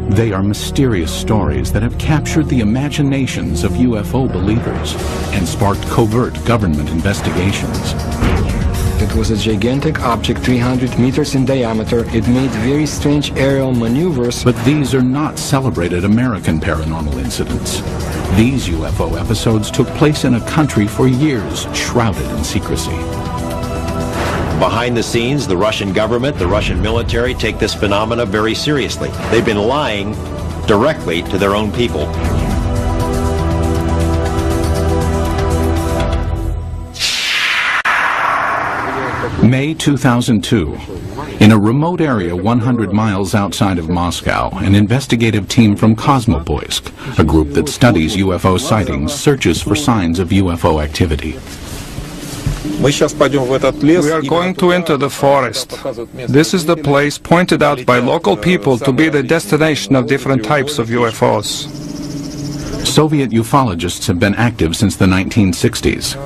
They are mysterious stories that have captured the imaginations of UFO believers and sparked covert government investigations. It was a gigantic object 300 meters in diameter. It made very strange aerial maneuvers. But these are not celebrated American paranormal incidents. These UFO episodes took place in a country for years, shrouded in secrecy. Behind the scenes, the Russian government, the Russian military take this phenomena very seriously. They've been lying directly to their own people. May 2002. In a remote area 100 miles outside of Moscow, an investigative team from Kosmopoisk, a group that studies UFO sightings, searches for signs of UFO activity. We are going to enter the forest. This is the place pointed out by local people to be the destination of different types of UFOs. Soviet ufologists have been active since the 1960s.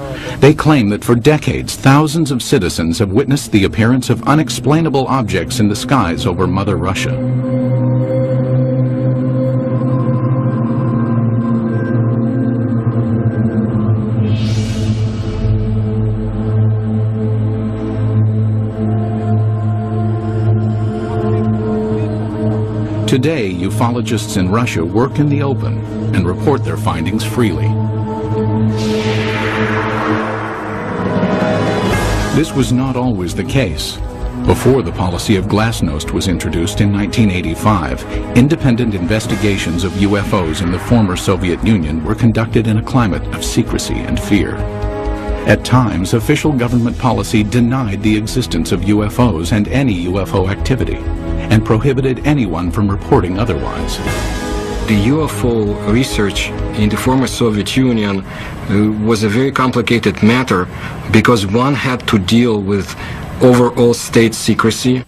They claim that for decades, thousands of citizens have witnessed the appearance of unexplainable objects in the skies over Mother Russia. Today, ufologists in Russia work in the open and report their findings freely. This was not always the case. Before the policy of glasnost was introduced in 1985, independent investigations of UFOs in the former Soviet Union were conducted in a climate of secrecy and fear. At times, official government policy denied the existence of UFOs and any UFO activity, and prohibited anyone from reporting otherwise. The UFO research in the former Soviet Union was a very complicated matter because one had to deal with overall state secrecy.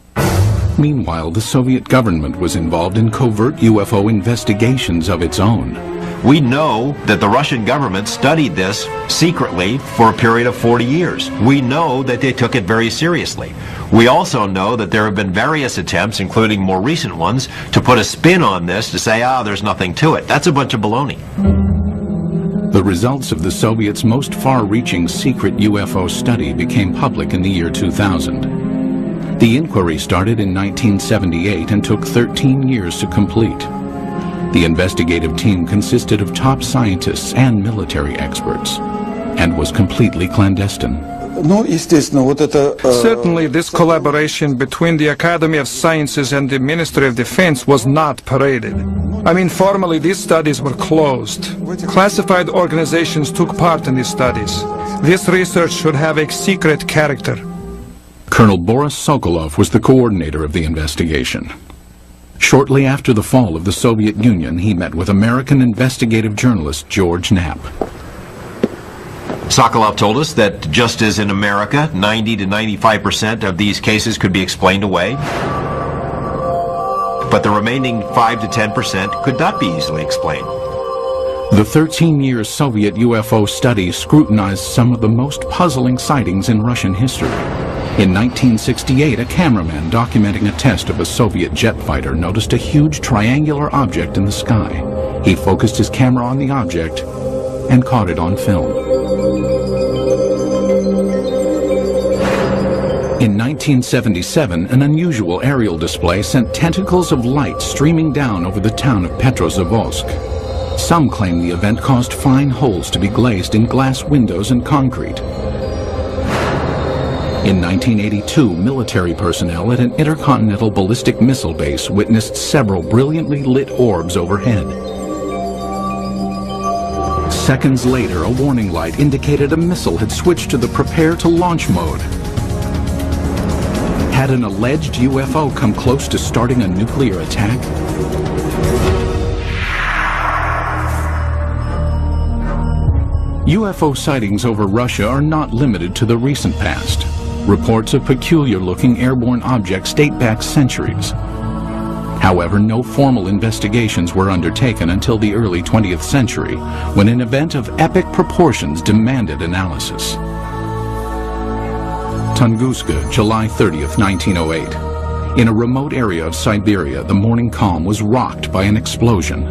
Meanwhile, the Soviet government was involved in covert UFO investigations of its own. We know that the Russian government studied this secretly for a period of 40 years. We know that they took it very seriously. We also know that there have been various attempts, including more recent ones, to put a spin on this to say, there's nothing to it. That's a bunch of baloney. The results of the Soviets' most far-reaching secret UFO study became public in the year 2000. The inquiry started in 1978 and took 13 years to complete. The investigative team consisted of top scientists and military experts, and was completely clandestine. Certainly, this collaboration between the Academy of Sciences and the Ministry of Defense was not paraded. I mean, formally, these studies were closed. Classified organizations took part in these studies. This research should have a secret character. Colonel Boris Sokolov was the coordinator of the investigation. Shortly after the fall of the Soviet Union, he met with American investigative journalist George Knapp. Sokolov told us that just as in America, 90 to 95% of these cases could be explained away, but the remaining 5 to 10% could not be easily explained. The 13-year Soviet UFO study scrutinized some of the most puzzling sightings in Russian history. In 1968, a cameraman documenting a test of a Soviet jet fighter noticed a huge triangular object in the sky. He focused his camera on the object and caught it on film. In 1977, an unusual aerial display sent tentacles of light streaming down over the town of Petrozavodsk. Some claim the event caused fine holes to be glazed in glass windows and concrete. In 1982, military personnel at an intercontinental ballistic missile base witnessed several brilliantly lit orbs overhead. Seconds later, a warning light indicated a missile had switched to the prepare to launch mode. Had an alleged UFO come close to starting a nuclear attack? UFO sightings over Russia are not limited to the recent past. Reports of peculiar-looking airborne objects date back centuries. However, no formal investigations were undertaken until the early 20th century, when an event of epic proportions demanded analysis. Tunguska, July 30th, 1908. In a remote area of Siberia, the morning calm was rocked by an explosion.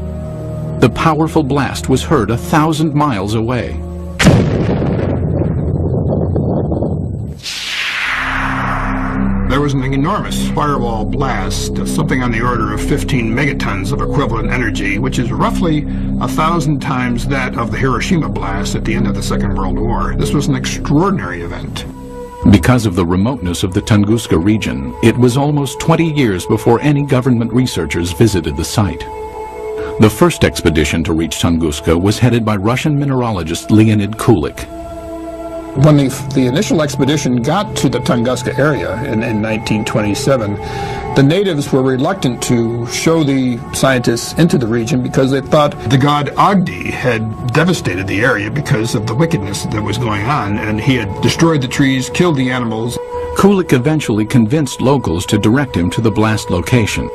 The powerful blast was heard 1,000 miles away. There was an enormous fireball blast, something on the order of 15 megatons of equivalent energy, which is roughly 1,000 times that of the Hiroshima blast at the end of the Second World War. This was an extraordinary event. Because of the remoteness of the Tunguska region, it was almost 20 years before any government researchers visited the site. The first expedition to reach Tunguska was headed by Russian mineralogist Leonid Kulik. When the initial expedition got to the Tunguska area in 1927, the natives were reluctant to show the scientists into the region because they thought the god Agdi had devastated the area because of the wickedness that was going on, and he had destroyed the trees, killed the animals. Kulik eventually convinced locals to direct him to the blast location.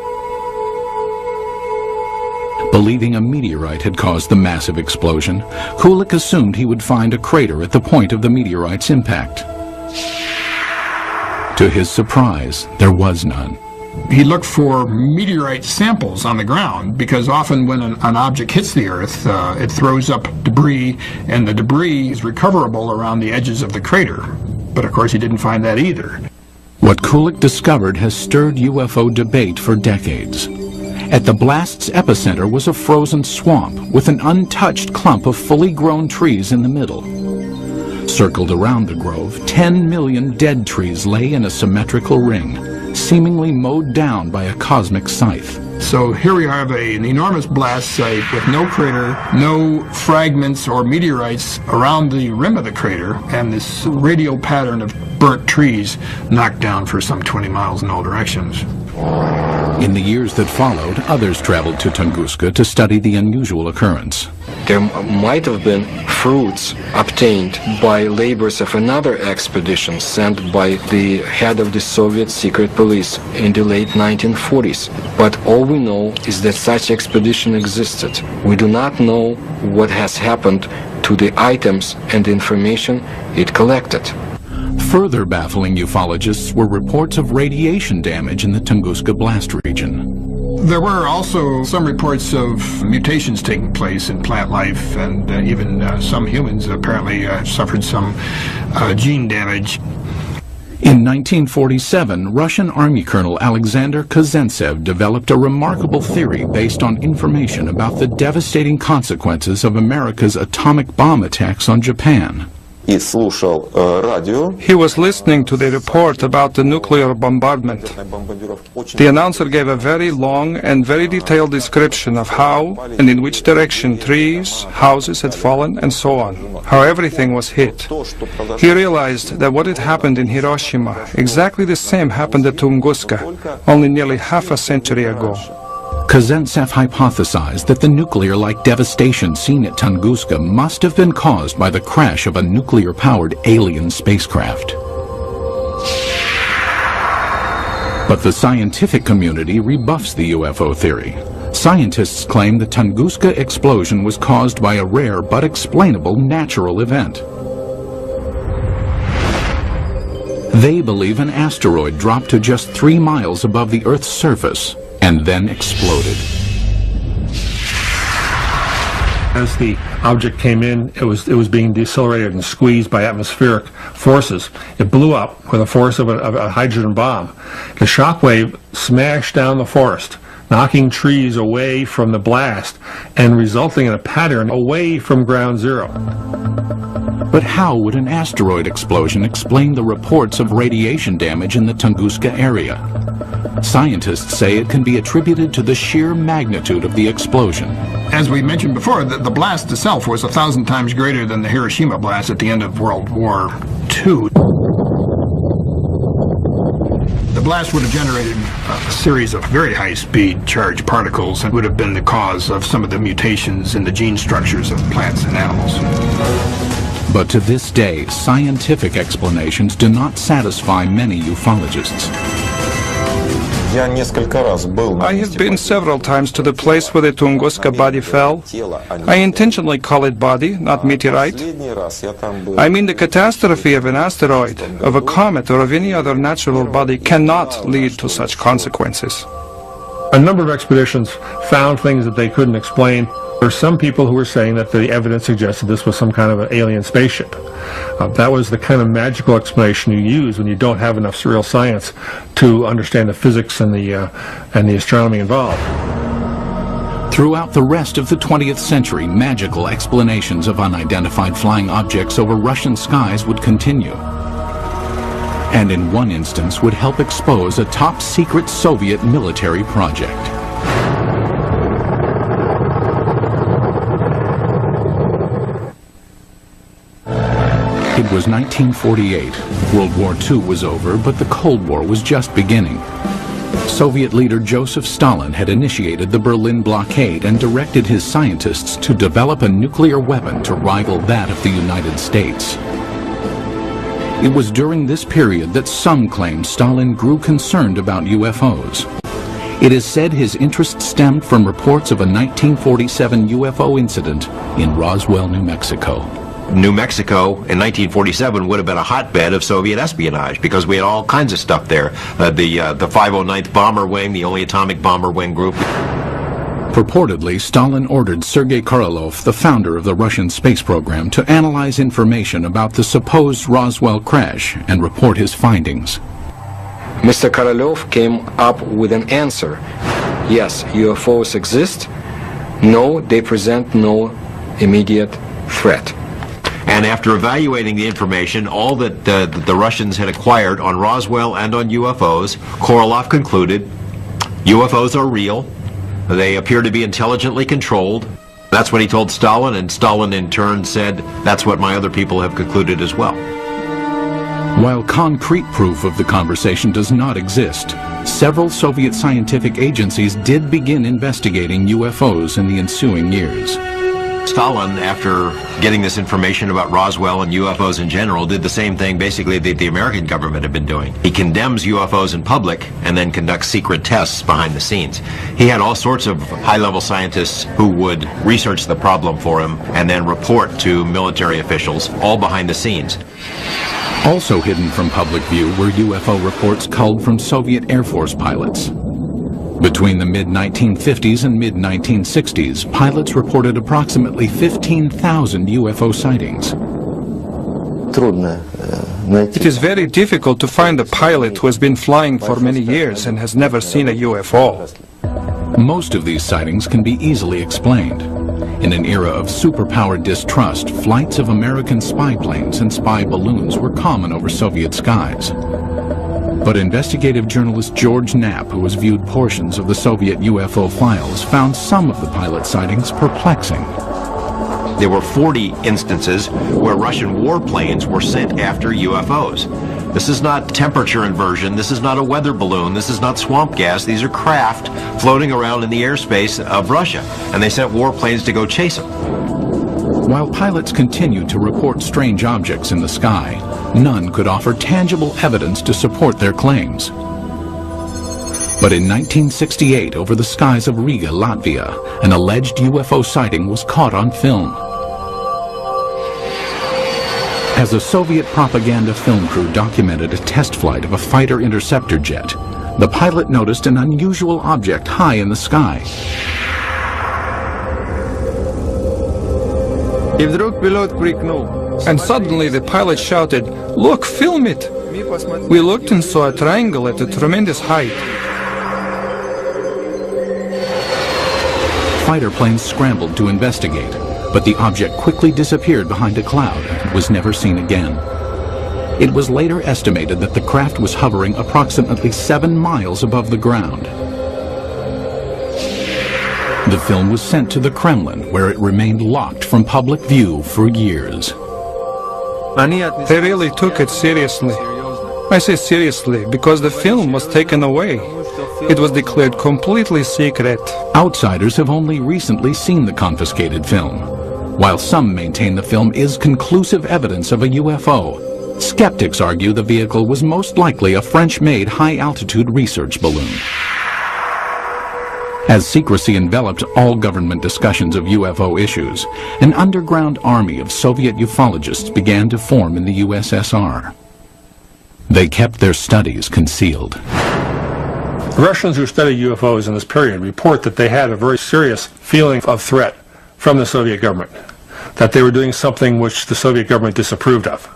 Believing a meteorite had caused the massive explosion, Kulik assumed he would find a crater at the point of the meteorite's impact. To his surprise, there was none. He looked for meteorite samples on the ground because often when an object hits the Earth, it throws up debris, and the debris is recoverable around the edges of the crater. But of course he didn't find that either. What Kulik discovered has stirred UFO debate for decades. At the blast's epicenter was a frozen swamp with an untouched clump of fully grown trees in the middle. Circled around the grove, 10 million dead trees lay in a symmetrical ring, seemingly mowed down by a cosmic scythe. So here we have an enormous blast site with no crater, no fragments or meteorites around the rim of the crater, and this radial pattern of burnt trees knocked down for some 20 miles in all directions. In the years that followed, others traveled to Tunguska to study the unusual occurrence. There might have been fruits obtained by labors of another expedition sent by the head of the Soviet secret police in the late 1940s. But all we know is that such expedition existed. We do not know what has happened to the items and information it collected. Further baffling ufologists were reports of radiation damage in the Tunguska blast region. There were also some reports of mutations taking place in plant life, and even some humans apparently suffered some gene damage. In 1947, Russian Army Colonel Alexander Kazantsev developed a remarkable theory based on information about the devastating consequences of America's atomic bomb attacks on Japan. He was listening to the report about the nuclear bombardment. The announcer gave a very long and very detailed description of how and in which direction trees, houses had fallen, and so on, how everything was hit. He realized that what had happened in Hiroshima, exactly the same happened at Tunguska, only nearly half a century ago. Kazantsev hypothesized that the nuclear-like devastation seen at Tunguska must have been caused by the crash of a nuclear-powered alien spacecraft. But the scientific community rebuffs the UFO theory. Scientists claim the Tunguska explosion was caused by a rare but explainable natural event. They believe an asteroid dropped to just 3 miles above the Earth's surface and then exploded. As the object came in, it was being decelerated and squeezed by atmospheric forces. It blew up with the force of a hydrogen bomb. The shock wave smashed down the forest, knocking trees away from the blast and resulting in a pattern away from ground zero. But how would an asteroid explosion explain the reports of radiation damage in the Tunguska area? Scientists say it can be attributed to the sheer magnitude of the explosion. As we mentioned before, the blast itself was 1,000 times greater than the Hiroshima blast at the end of World War II. The blast would have generated a series of very high-speed charged particles and would have been the cause of some of the mutations in the gene structures of plants and animals. But to this day, scientific explanations do not satisfy many ufologists. I have been several times to the place where the Tunguska body fell. I intentionally call it body, not meteorite. I mean, the catastrophe of an asteroid, of a comet, or of any other natural body cannot lead to such consequences. A number of expeditions found things that they couldn't explain. There were some people who were saying that the evidence suggested this was some kind of an alien spaceship. That was the kind of magical explanation you use when you don't have enough real science to understand the physics and the astronomy involved. Throughout the rest of the 20th century, magical explanations of unidentified flying objects over Russian skies would continue. And in one instance would help expose a top-secret Soviet military project. It was 1948. World War II was over, but the Cold War was just beginning. Soviet leader Joseph Stalin had initiated the Berlin blockade and directed his scientists to develop a nuclear weapon to rival that of the United States. It was during this period that some claim Stalin grew concerned about UFOs. It is said his interest stemmed from reports of a 1947 UFO incident in Roswell, New Mexico. New Mexico in 1947 would have been a hotbed of Soviet espionage because we had all kinds of stuff there. The 509th Bomber Wing, the only atomic bomber wing group. Purportedly, Stalin ordered Sergei Korolev, the founder of the Russian space program, to analyze information about the supposed Roswell crash and report his findings. Mr. Korolev came up with an answer. Yes, UFOs exist. No, they present no immediate threat. And after evaluating the information, all that the Russians had acquired on Roswell and on UFOs, Korolev concluded, UFOs are real. They appear to be intelligently controlled. That's what he told Stalin, and Stalin in turn said, that's what my other people have concluded as well. While concrete proof of the conversation does not exist, several Soviet scientific agencies did begin investigating UFOs in the ensuing years. Stalin, after getting this information about Roswell and UFOs in general, did the same thing basically that the American government had been doing. He condemns UFOs in public and then conducts secret tests behind the scenes. He had all sorts of high-level scientists who would research the problem for him and then report to military officials, all behind the scenes. Also hidden from public view were UFO reports culled from Soviet Air Force pilots. Between the mid-1950s and mid-1960s, pilots reported approximately 15,000 UFO sightings. It is very difficult to find a pilot who has been flying for many years and has never seen a UFO. Most of these sightings can be easily explained. In an era of superpower distrust, flights of American spy planes and spy balloons were common over Soviet skies. But investigative journalist George Knapp, who has viewed portions of the Soviet UFO files, found some of the pilot sightings perplexing. There were 40 instances where Russian warplanes were sent after UFOs. This is not temperature inversion, this is not a weather balloon, this is not swamp gas, these are craft floating around in the airspace of Russia, and they sent warplanes to go chase them. While pilots continued to report strange objects in the sky, none could offer tangible evidence to support their claims. But in 1968, over the skies of Riga, Latvia, an alleged UFO sighting was caught on film. As a Soviet propaganda film crew documented a test flight of a fighter interceptor jet, the pilot noticed an unusual object high in the sky. And suddenly the pilot shouted, "Look, film it!" We looked and saw a triangle at a tremendous height. Fighter planes scrambled to investigate, but the object quickly disappeared behind a cloud and was never seen again. It was later estimated that the craft was hovering approximately 7 miles above the ground. The film was sent to the Kremlin, where it remained locked from public view for years. They really took it seriously. I say seriously because the film was taken away. It was declared completely secret. Outsiders have only recently seen the confiscated film. While some maintain the film is conclusive evidence of a UFO, Skeptics argue the vehicle was most likely a French-made high-altitude research balloon. As secrecy enveloped all government discussions of UFO issues, an underground army of Soviet ufologists began to form in the USSR. They kept their studies concealed. The Russians who studied UFOs in this period report that they had a very serious feeling of threat from the Soviet government, that they were doing something which the Soviet government disapproved of.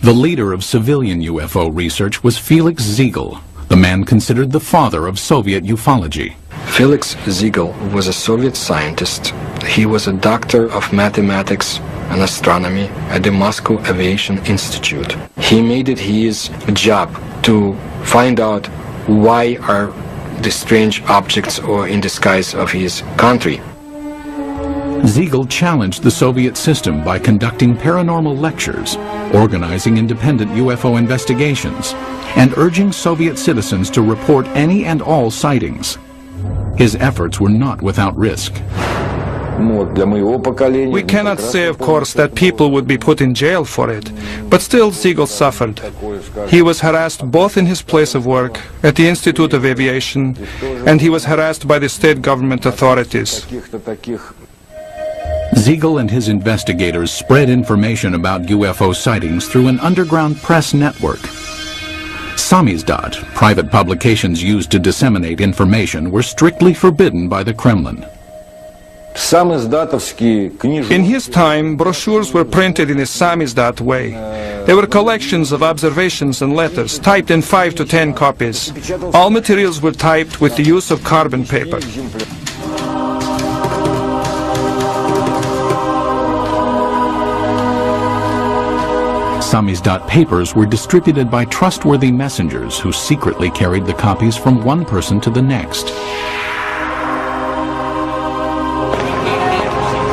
The leader of civilian UFO research was Felix Ziegel, the man considered the father of Soviet ufology. Felix Ziegel was a Soviet scientist. He was a doctor of mathematics and astronomy at the Moscow Aviation Institute. He made it his job to find out why are the strange objects or in the skies of his country. Ziegel challenged the Soviet system by conducting paranormal lectures, organizing independent UFO investigations, and urging Soviet citizens to report any and all sightings. His efforts were not without risk. We cannot say, of course, that people would be put in jail for it, but still Ziegel suffered. He was harassed both in his place of work, at the Institute of Aviation, and he was harassed by the state government authorities. Ziegel and his investigators spread information about UFO sightings through an underground press network. Samizdat, private publications used to disseminate information, were strictly forbidden by the Kremlin. In his time, brochures were printed in a samizdat way. They were collections of observations and letters, typed in 5 to 10 copies. All materials were typed with the use of carbon paper. Samizdat papers were distributed by trustworthy messengers who secretly carried the copies from one person to the next.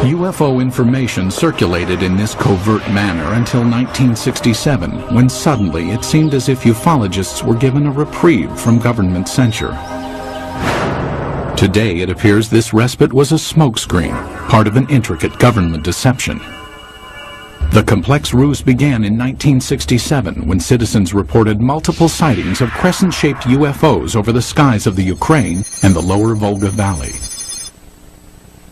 UFO information circulated in this covert manner until 1967, when suddenly it seemed as if ufologists were given a reprieve from government censure. Today it appears this respite was a smokescreen, part of an intricate government deception. The complex ruse began in 1967 when citizens reported multiple sightings of crescent-shaped UFOs over the skies of the Ukraine and the lower Volga Valley.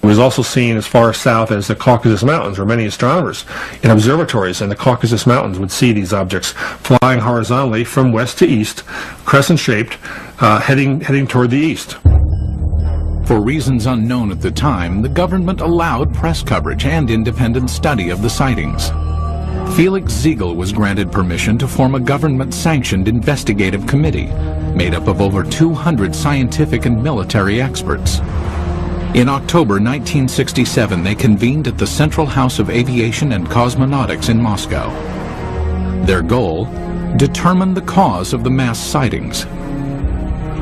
It was also seen as far south as the Caucasus Mountains, where many astronomers in observatories in the Caucasus Mountains would see these objects flying horizontally from west to east, crescent-shaped, heading toward the east. For reasons unknown at the time, the government allowed press coverage and independent study of the sightings. Felix Ziegel was granted permission to form a government-sanctioned investigative committee made up of over 200 scientific and military experts. In October 1967, they convened at the Central House of Aviation and Cosmonautics in Moscow. Their goal? Determine the cause of the mass sightings.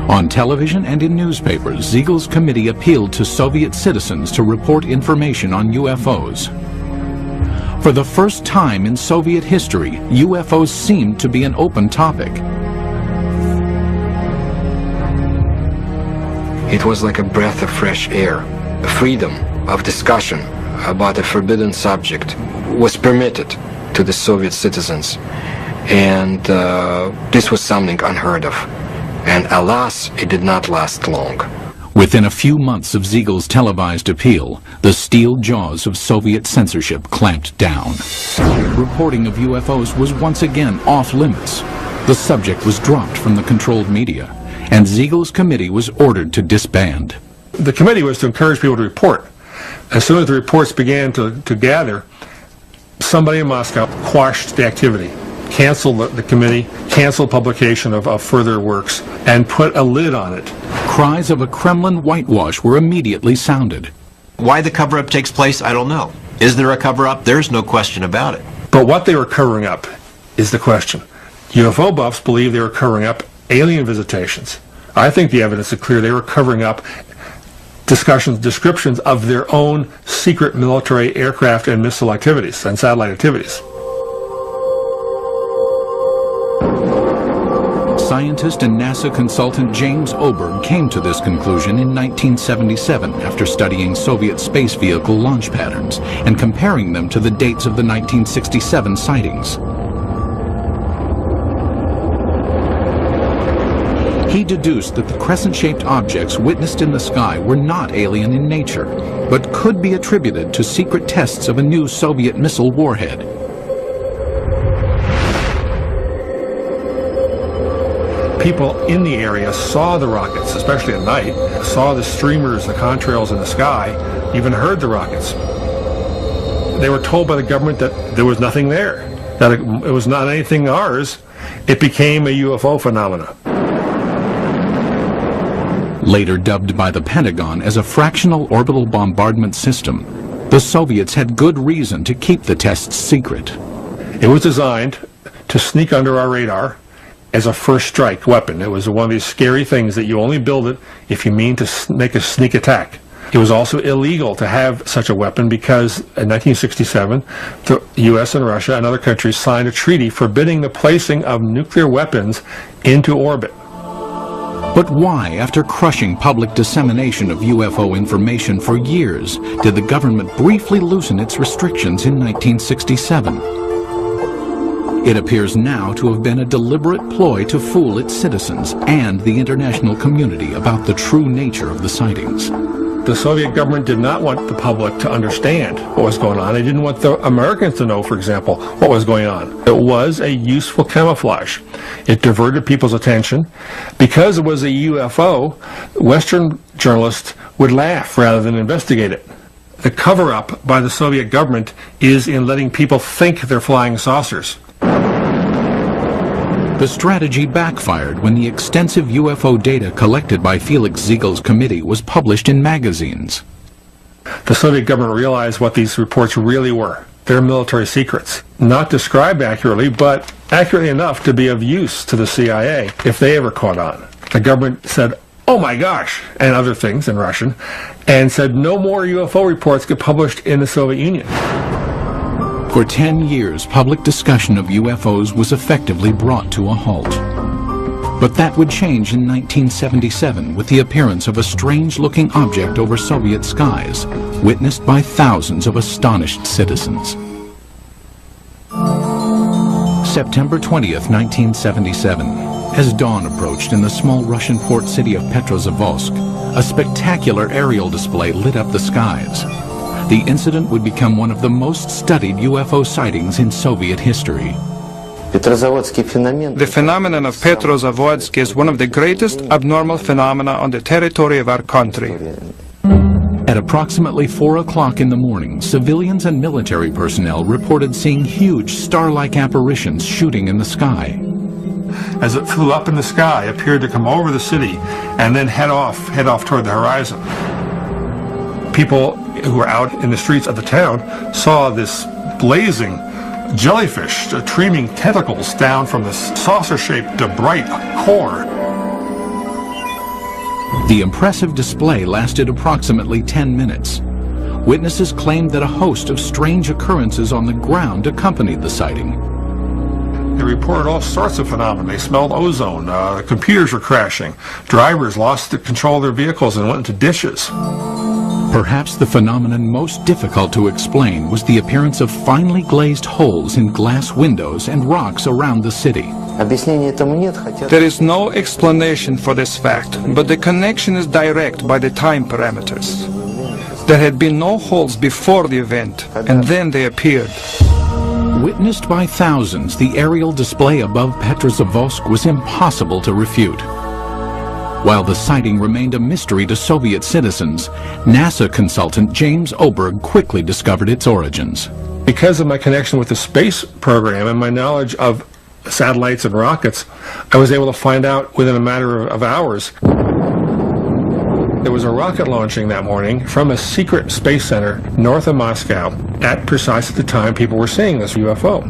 On television and in newspapers, Ziegel's committee appealed to Soviet citizens to report information on UFOs. For the first time in Soviet history, UFOs seemed to be an open topic. It was like a breath of fresh air. A freedom of discussion about a forbidden subject was permitted to the Soviet citizens. And this was something unheard of. And alas, it did not last long. Within a few months of Ziegel's televised appeal, the steel jaws of Soviet censorship clamped down. Reporting of UFOs was once again off limits. The subject was dropped from the controlled media, and Ziegel's committee was ordered to disband. The committee was to encourage people to report. As soon as the reports began to gather, somebody in Moscow quashed the activity, canceled the committee, canceled publication of further works, and put a lid on it. Cries of a Kremlin whitewash were immediately sounded. Why the cover-up takes place, I don't know. Is there a cover-up? There's no question about it. But what they were covering up is the question. UFO buffs believe they were covering up alien visitations. I think the evidence is clear they were covering up descriptions of their own secret military aircraft and missile activities and satellite activities. Scientist and NASA consultant James Oberg came to this conclusion in 1977 after studying Soviet space vehicle launch patterns and comparing them to the dates of the 1967 sightings. quickly deduced that the crescent-shaped objects witnessed in the sky were not alien in nature, but could be attributed to secret tests of a new Soviet missile warhead. People in the area saw the rockets, especially at night, saw the streamers, the contrails in the sky, even heard the rockets. They were told by the government that there was nothing there, that it was not anything ours. It became a UFO phenomena. Later dubbed by the Pentagon as a fractional orbital bombardment system, the Soviets had good reason to keep the tests secret. It was designed to sneak under our radar as a first strike weapon. It was one of these scary things that you only build it if you mean to make a sneak attack. It was also illegal to have such a weapon because in 1967, the U.S. and Russia and other countries signed a treaty forbidding the placing of nuclear weapons into orbit. But why, after crushing public dissemination of UFO information for years, did the government briefly loosen its restrictions in 1967? It appears now to have been a deliberate ploy to fool its citizens and the international community about the true nature of the sightings. The Soviet government did not want the public to understand what was going on. They didn't want the Americans to know, for example, what was going on. It was a useful camouflage. It diverted people's attention. Because it was a UFO, Western journalists would laugh rather than investigate it. The cover-up by the Soviet government is in letting people think they're flying saucers. The strategy backfired when the extensive UFO data collected by Felix Ziegel's committee was published in magazines. The Soviet government realized what these reports really were. They're military secrets. Not described accurately, but accurately enough to be of use to the CIA if they ever caught on. The government said, "Oh my gosh," and other things in Russian, and said no more UFO reports get published in the Soviet Union. For 10 years, public discussion of UFOs was effectively brought to a halt. But that would change in 1977 with the appearance of a strange-looking object over Soviet skies, witnessed by thousands of astonished citizens. September 20th, 1977. As dawn approached in the small Russian port city of Petrozavodsk, a spectacular aerial display lit up the skies. The incident would become one of the most studied UFO sightings in Soviet history. The phenomenon of Petrozavodsk is one of the greatest abnormal phenomena on the territory of our country. At approximately 4 o'clock in the morning, civilians and military personnel reported seeing huge star-like apparitions shooting in the sky. As it flew up in the sky, it appeared to come over the city and then head off toward the horizon. People who were out in the streets of the town saw this blazing jellyfish streaming tentacles down from the saucer-shaped bright core. The impressive display lasted approximately 10 minutes. Witnesses claimed that a host of strange occurrences on the ground accompanied the sighting. They reported all sorts of phenomena. They smelled ozone, computers were crashing, drivers lost control of their vehicles and went into ditches. Perhaps the phenomenon most difficult to explain was the appearance of finely glazed holes in glass windows and rocks around the city. There is no explanation for this fact, but the connection is direct by the time parameters. There had been no holes before the event, and then they appeared. Witnessed by thousands, the aerial display above Petrozavodsk was impossible to refute. While the sighting remained a mystery to Soviet citizens, NASA consultant James Oberg quickly discovered its origins. Because of my connection with the space program and my knowledge of satellites and rockets, I was able to find out within a matter of hours. There was a rocket launching that morning from a secret space center north of Moscow at precisely the time people were seeing this UFO.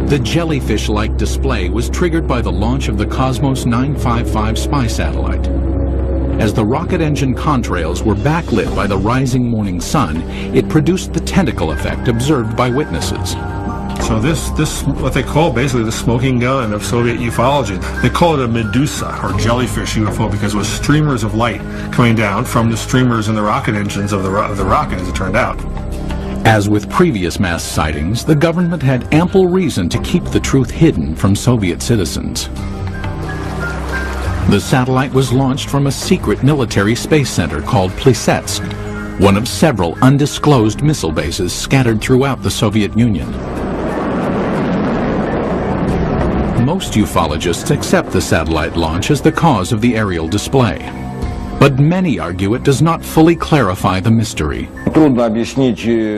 The jellyfish-like display was triggered by the launch of the Cosmos 955 spy satellite. As the rocket engine contrails were backlit by the rising morning sun, it produced the tentacle effect observed by witnesses. So this what they call basically the smoking gun of Soviet ufology. They call it a Medusa, or jellyfish UFO, because it was streamers of light coming down from the streamers in the rocket engines of the rocket, as it turned out. As with previous mass sightings, the government had ample reason to keep the truth hidden from Soviet citizens. The satellite was launched from a secret military space center called Plesetsk, one of several undisclosed missile bases scattered throughout the Soviet Union. Most ufologists accept the satellite launch as the cause of the aerial display, but many argue it does not fully clarify the mystery.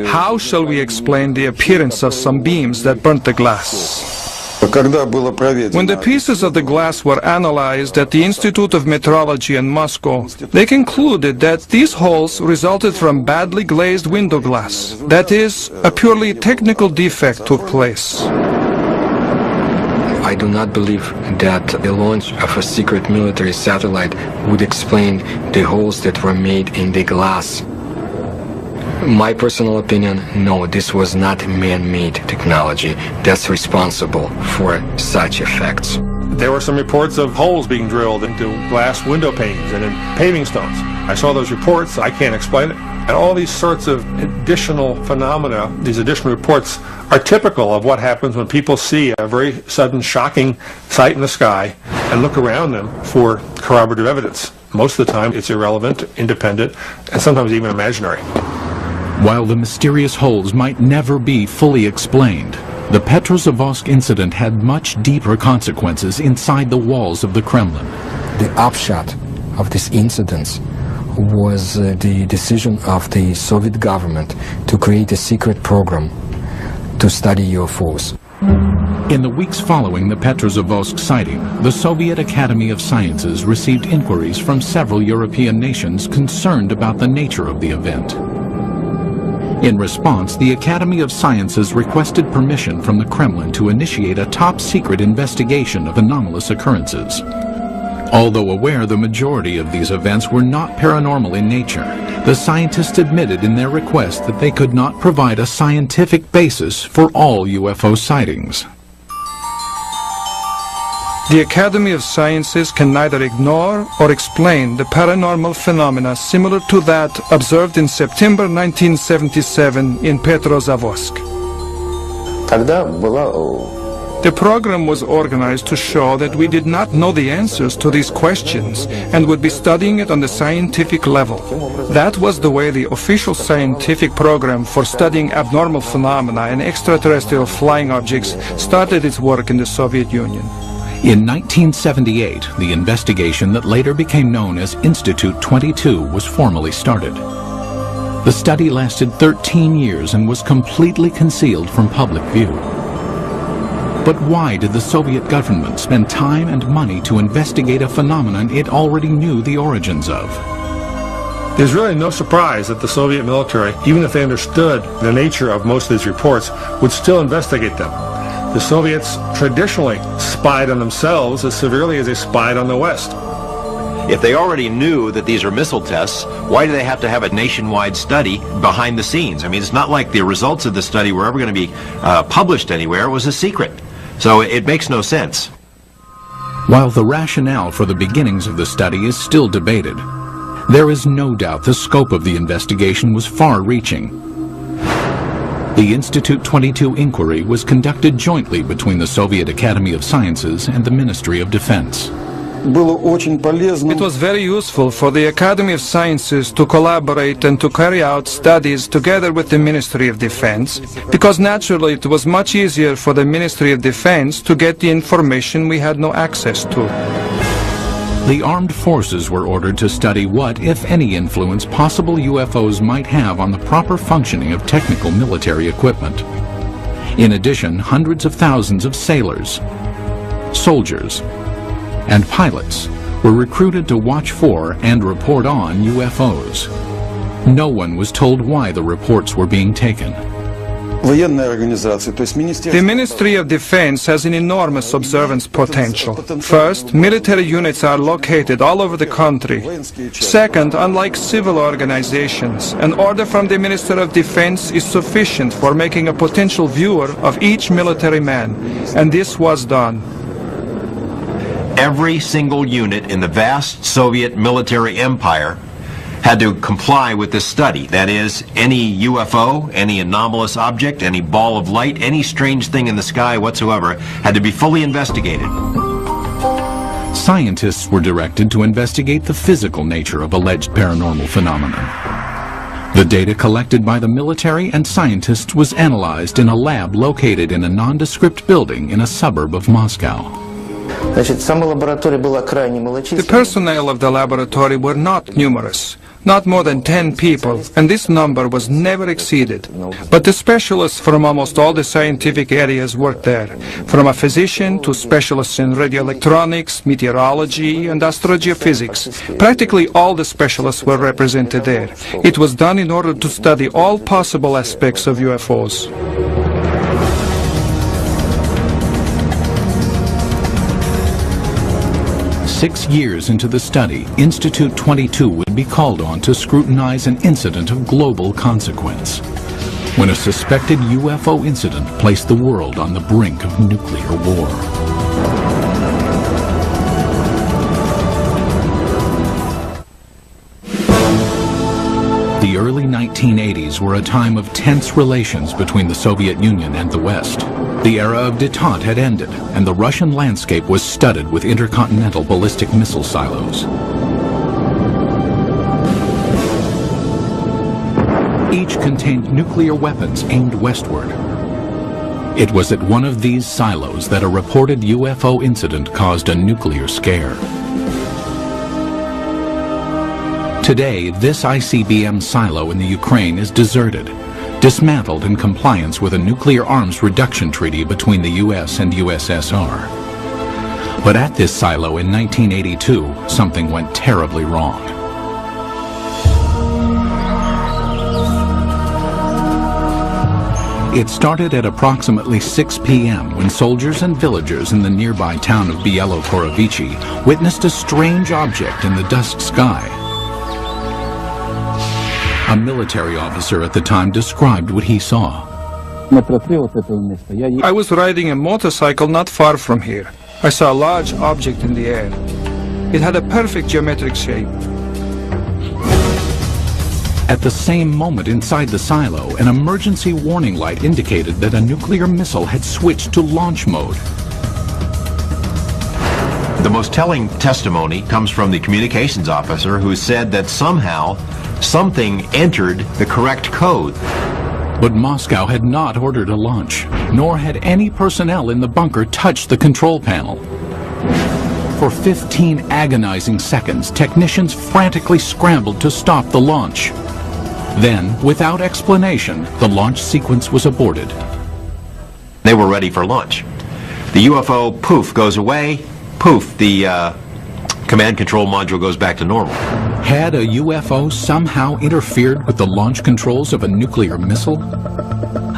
How shall we explain the appearance of some beams that burnt the glass? When the pieces of the glass were analyzed at the Institute of Metrology in Moscow, they concluded that these holes resulted from badly glazed window glass. That is, a purely technical defect took place. I do not believe that the launch of a secret military satellite would explain the holes that were made in the glass. My personal opinion, no, this was not man-made technology that's responsible for such effects. There were some reports of holes being drilled into glass window panes and in paving stones. I saw those reports. I can't explain it. And all these sorts of additional phenomena, these additional reports, are typical of what happens when people see a very sudden, shocking sight in the sky and look around them for corroborative evidence. Most of the time, it's irrelevant, independent, and sometimes even imaginary. While the mysterious holes might never be fully explained, the Petrozavodsk incident had much deeper consequences inside the walls of the Kremlin. The upshot of this incident was the decision of the Soviet government to create a secret program to study UFOs. In the weeks following the Petrozavodsk sighting, the Soviet Academy of Sciences received inquiries from several European nations concerned about the nature of the event. In response, the Academy of Sciences requested permission from the Kremlin to initiate a top-secret investigation of anomalous occurrences. Although aware the majority of these events were not paranormal in nature, the scientists admitted in their request that they could not provide a scientific basis for all UFO sightings. The Academy of Sciences can neither ignore or explain the paranormal phenomena similar to that observed in September 1977 in Petrozavodsk. The program was organized to show that we did not know the answers to these questions and would be studying it on the scientific level. That was the way the official scientific program for studying abnormal phenomena and extraterrestrial flying objects started its work in the Soviet Union. In 1978, the investigation that later became known as Institute 22 was formally started. The study lasted 13 years and was completely concealed from public view. But why did the Soviet government spend time and money to investigate a phenomenon it already knew the origins of? There's really no surprise that the Soviet military, even if they understood the nature of most of these reports, would still investigate them. The Soviets traditionally spied on themselves as severely as they spied on the West. If they already knew that these are missile tests, why do they have to have a nationwide study behind the scenes? I mean, it's not like the results of the study were ever going to be published anywhere. It was a secret. So it makes no sense. While the rationale for the beginnings of the study is still debated, there is no doubt the scope of the investigation was far-reaching. The Institute 22 inquiry was conducted jointly between the Soviet Academy of Sciences and the Ministry of Defense. It was very useful for the Academy of Sciences to collaborate and to carry out studies together with the Ministry of Defense, because naturally it was much easier for the Ministry of Defense to get the information we had no access to. The armed forces were ordered to study what, if any, influence possible UFOs might have on the proper functioning of technical military equipment. In addition, hundreds of thousands of sailors, soldiers, and pilots were recruited to watch for and report on UFOs. No one was told why the reports were being taken. The Ministry of Defense has an enormous observance potential. First, military units are located all over the country. Second, unlike civil organizations, an order from the Minister of Defense is sufficient for making a potential viewer of each military man, and this was done. Every single unit in the vast Soviet military empire had to comply with this study. That is, any UFO, any anomalous object, any ball of light, any strange thing in the sky whatsoever had to be fully investigated. Scientists were directed to investigate the physical nature of alleged paranormal phenomena. The data collected by the military and scientists was analyzed in a lab located in a nondescript building in a suburb of Moscow. The personnel of the laboratory were not numerous, not more than 10 people, and this number was never exceeded. But the specialists from almost all the scientific areas worked there, from a physician to specialists in radioelectronics, meteorology, and astrogeophysics. Practically all the specialists were represented there. It was done in order to study all possible aspects of UFOs. Six years into the study, Institute 22 would be called on to scrutinize an incident of global consequence, when a suspected UFO incident placed the world on the brink of nuclear war. The early 1980s were a time of tense relations between the Soviet Union and the West. The era of détente had ended, and the Russian landscape was studded with intercontinental ballistic missile silos. Each contained nuclear weapons aimed westward. It was at one of these silos that a reported UFO incident caused a nuclear scare. Today, this ICBM silo in the Ukraine is deserted, dismantled in compliance with a nuclear arms reduction treaty between the US and USSR. But at this silo in 1982, something went terribly wrong. It started at approximately 6 p.m. when soldiers and villagers in the nearby town of Bielo-Korovichi witnessed a strange object in the dusk sky. A military officer at the time described what he saw. I was riding a motorcycle not far from here. I saw a large object in the air. It had a perfect geometric shape. At the same moment inside the silo, an emergency warning light indicated that a nuclear missile had switched to launch mode. The most telling testimony comes from the communications officer who said that somehow something entered the correct code. But Moscow had not ordered a launch, nor had any personnel in the bunker touched the control panel. For 15 agonizing seconds, technicians frantically scrambled to stop the launch. Then, without explanation, the launch sequence was aborted. They were ready for launch. The UFO, poof, goes away. Poof, the command control module goes back to normal. Had a UFO somehow interfered with the launch controls of a nuclear missile?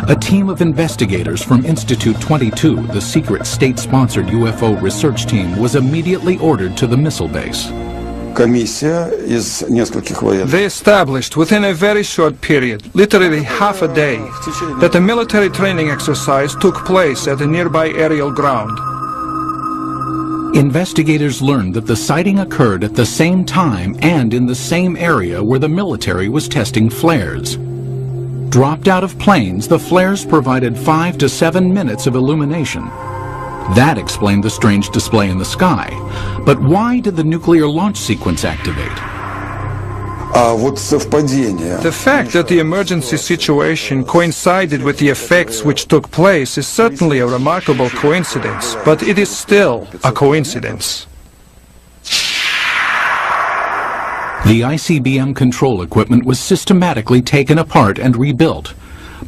A team of investigators from Institute 22, the secret state-sponsored UFO research team, was immediately ordered to the missile base. They established within a very short period, literally half a day, that a military training exercise took place at a nearby aerial ground. Investigators learned that the sighting occurred at the same time and in the same area where the military was testing flares. Dropped out of planes, the flares provided 5 to 7 minutes of illumination. That explained the strange display in the sky. But why did the nuclear launch sequence activate? The fact that the emergency situation coincided with the effects which took place is certainly a remarkable coincidence, but it is still a coincidence. The ICBM control equipment was systematically taken apart and rebuilt,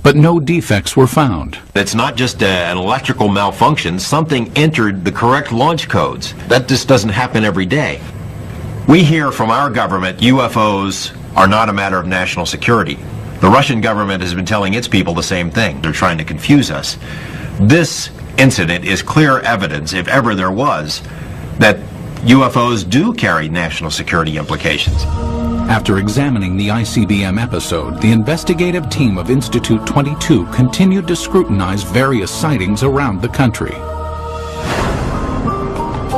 but no defects were found. It's not just an electrical malfunction. Something entered the correct launch codes. That just doesn't happen every day. We hear from our government UFOs are not a matter of national security. The Russian government has been telling its people the same thing. They're trying to confuse us. This incident is clear evidence, if ever there was, that UFOs do carry national security implications. After examining the ICBM episode, the investigative team of Institute 22 continued to scrutinize various sightings around the country.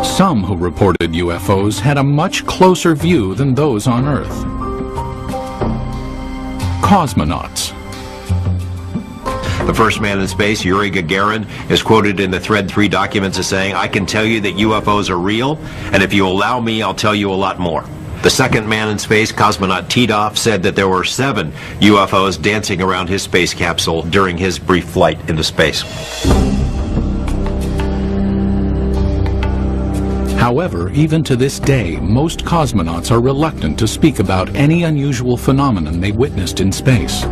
Some who reported UFOs had a much closer view than those on Earth. Cosmonauts. The first man in space, Yuri Gagarin, is quoted in the Thread 3 documents as saying, "I can tell you that UFOs are real, and if you allow me, I'll tell you a lot more." The second man in space, cosmonaut Titov, said that there were 7 UFOs dancing around his space capsule during his brief flight into space. However, even to this day, most cosmonauts are reluctant to speak about any unusual phenomenon they witnessed in space.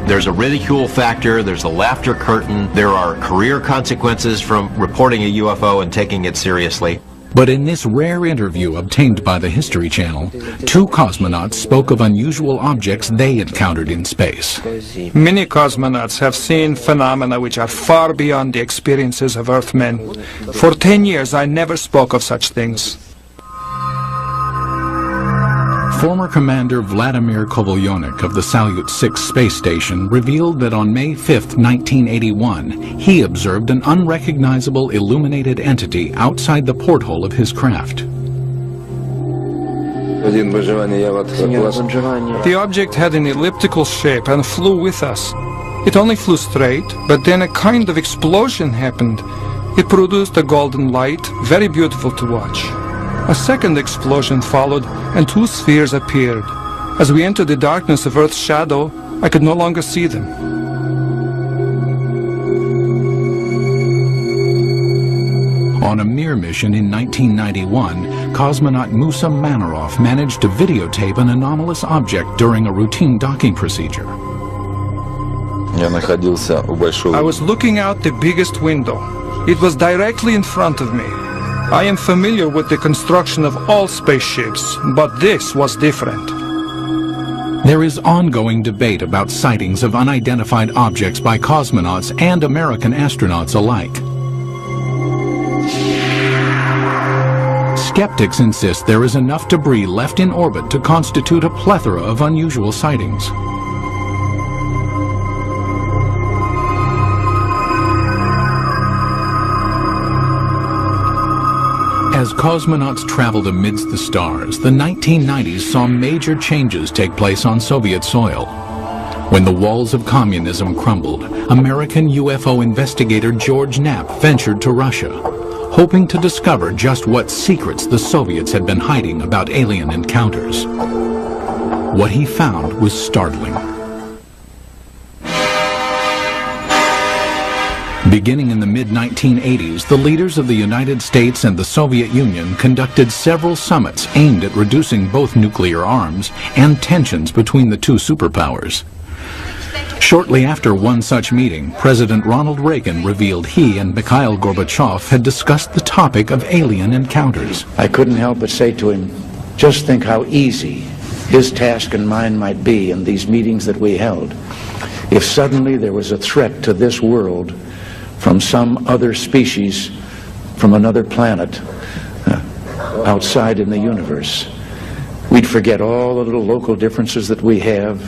There's a ridicule factor, there's a laughter curtain, there are career consequences from reporting a UFO and taking it seriously. But in this rare interview obtained by the History Channel, 2 cosmonauts spoke of unusual objects they encountered in space. Many cosmonauts have seen phenomena which are far beyond the experiences of Earthmen. For 10 years, I never spoke of such things. Former Commander Vladimir Kovalyonik of the Salyut 6 space station revealed that on May 5, 1981, he observed an unrecognizable illuminated entity outside the porthole of his craft. The object had an elliptical shape and flew with us. It only flew straight, but then a kind of explosion happened. It produced a golden light, very beautiful to watch. A second explosion followed, and 2 spheres appeared. As we entered the darkness of Earth's shadow, I could no longer see them. On a Mir mission in 1991, cosmonaut Musa Manarov managed to videotape an anomalous object during a routine docking procedure. I was looking out the biggest window. It was directly in front of me. I am familiar with the construction of all spaceships, but this was different. There is ongoing debate about sightings of unidentified objects by cosmonauts and American astronauts alike. Skeptics insist there is enough debris left in orbit to constitute a plethora of unusual sightings. As cosmonauts traveled amidst the stars, the 1990s saw major changes take place on Soviet soil. When the walls of communism crumbled, American UFO investigator George Knapp ventured to Russia, hoping to discover just what secrets the Soviets had been hiding about alien encounters. What he found was startling. Beginning in the mid-1980s, the leaders of the United States and the Soviet Union conducted several summits aimed at reducing both nuclear arms and tensions between the 2 superpowers. Shortly after one such meeting, President Ronald Reagan revealed he and Mikhail Gorbachev had discussed the topic of alien encounters. I couldn't help but say to him, just think how easy his task and mine might be in these meetings that we held if suddenly there was a threat to this world from some other species, from another planet, outside in the universe. We'd forget all the little local differences that we have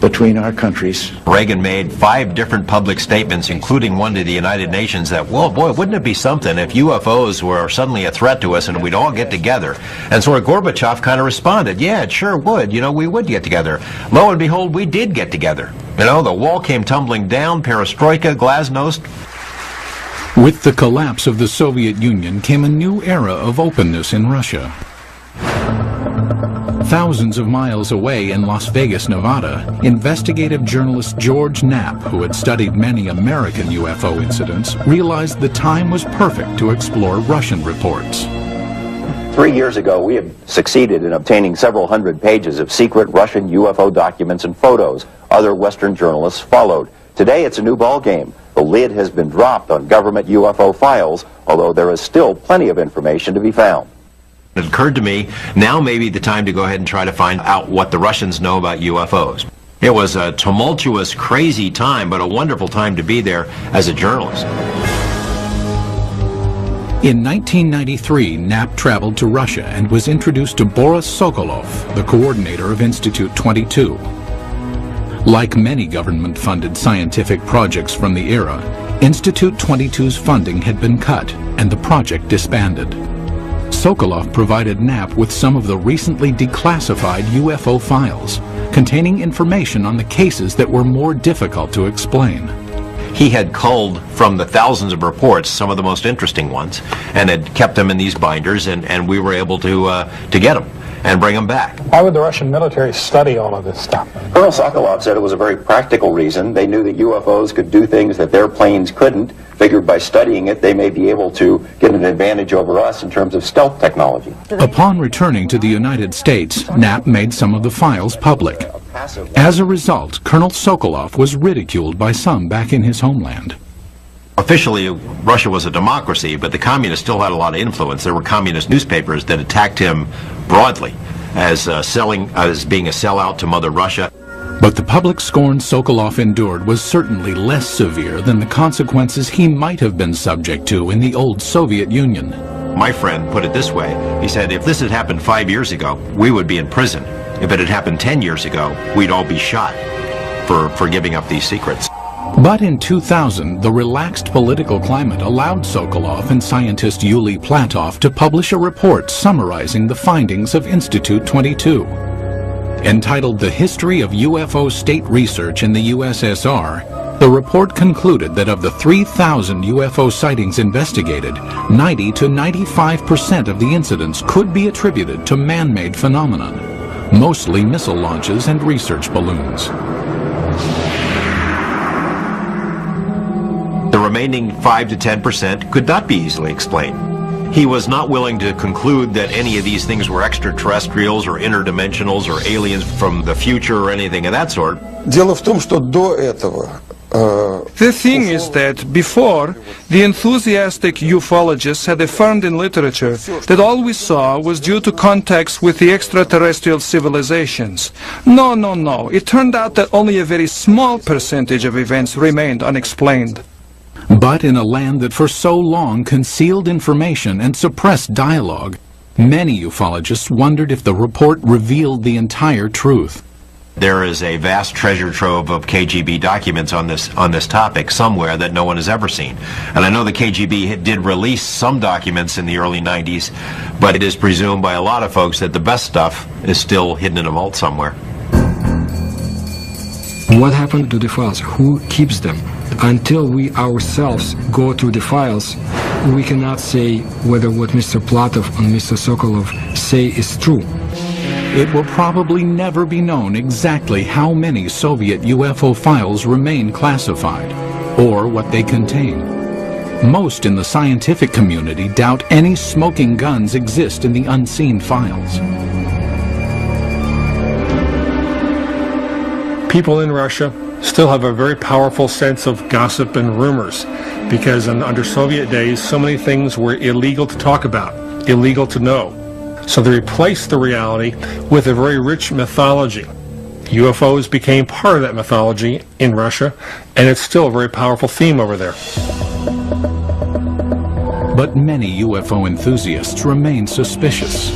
between our countries. Reagan made 5 different public statements, including one to the United Nations, that, well, boy, wouldn't it be something if UFOs were suddenly a threat to us and we'd all get together? And so Gorbachev kind of responded, yeah, it sure would. You know, we would get together. Lo and behold, we did get together. You know, the wall came tumbling down, perestroika, glasnost. With the collapse of the Soviet Union came a new era of openness in Russia. Thousands of miles away in Las Vegas, Nevada, investigative journalist George Knapp, who had studied many American UFO incidents, realized the time was perfect to explore Russian reports. 3 years ago, we had succeeded in obtaining several hundred pages of secret Russian UFO documents and photos. Other Western journalists followed. Today, it's a new ballgame. The lid has been dropped on government UFO files, although there is still plenty of information to be found. It occurred to me, now may be the time to go ahead and try to find out what the Russians know about UFOs. It was a tumultuous, crazy time, but a wonderful time to be there as a journalist. In 1993, Knapp traveled to Russia and was introduced to Boris Sokolov, the coordinator of Institute 22. Like many government-funded scientific projects from the era, Institute 22's funding had been cut and the project disbanded. Sokolov provided Knapp with some of the recently declassified UFO files, containing information on the cases that were more difficult to explain. he had culled from the thousands of reports some of the most interesting ones and had kept them in these binders, and we were able to get them and bring them back. Why would the Russian military study all of this stuff? Colonel Sokolov said it was a very practical reason. They knew that UFOs could do things that their planes couldn't. Figured by studying it, they may be able to get an advantage over us in terms of stealth technology. Upon returning to the United States, Knapp made some of the files public. As a result, Colonel Sokolov was ridiculed by some back in his homeland. Officially, Russia was a democracy, but the communists still had a lot of influence. There were communist newspapers that attacked him broadly as being a sellout to Mother Russia. But the public scorn Sokolov endured was certainly less severe than the consequences he might have been subject to in the old Soviet Union. My friend put it this way. He said, if this had happened 5 years ago, we would be in prison. If it had happened 10 years ago, we'd all be shot for giving up these secrets. But in 2000, the relaxed political climate allowed Sokolov and scientist Yuli Platov to publish a report summarizing the findings of Institute 22. Entitled The History of UFO State Research in the USSR, the report concluded that of the 3,000 UFO sightings investigated, 90 to 95% of the incidents could be attributed to man-made phenomenon, mostly missile launches and research balloons. The remaining 5 to 10% could not be easily explained. He was not willing to conclude that any of these things were extraterrestrials or interdimensionals or aliens from the future or anything of that sort. The thing is that before, the enthusiastic ufologists had affirmed in literature that all we saw was due to contacts with the extraterrestrial civilizations. No. It turned out that only a very small percentage of events remained unexplained. But in a land that for so long concealed information and suppressed dialogue, many ufologists wondered if the report revealed the entire truth. There is a vast treasure trove of KGB documents on this topic somewhere that no one has ever seen. And I know the KGB did release some documents in the early 90s, but it is presumed by a lot of folks that the best stuff is still hidden in a vault somewhere. What happened to the files? Who keeps them? Until we ourselves go through the files, we cannot say whether what Mr. Platov and Mr. Sokolov say is true. It will probably never be known exactly how many Soviet UFO files remain classified, or what they contain. Most in the scientific community doubt any smoking guns exist in the unseen files. People in Russia still have a very powerful sense of gossip and rumors, because under Soviet days, so many things were illegal to talk about, illegal to know. So they replaced the reality with a very rich mythology. UFOs became part of that mythology in Russia, and it's still a very powerful theme over there. But many UFO enthusiasts remain suspicious,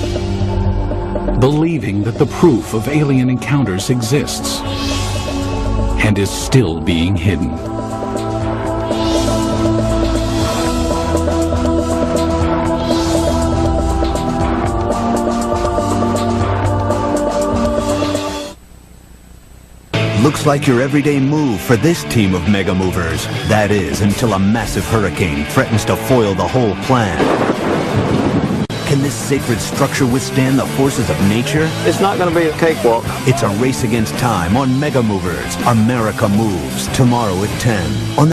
believing that the proof of alien encounters exists and is still being hidden. Looks like your everyday move for this team of mega movers. That is, until a massive hurricane threatens to foil the whole plan. Can this sacred structure withstand the forces of nature? It's not going to be a cakewalk. It's a race against time on Mega Movers. America Moves, tomorrow at 10 on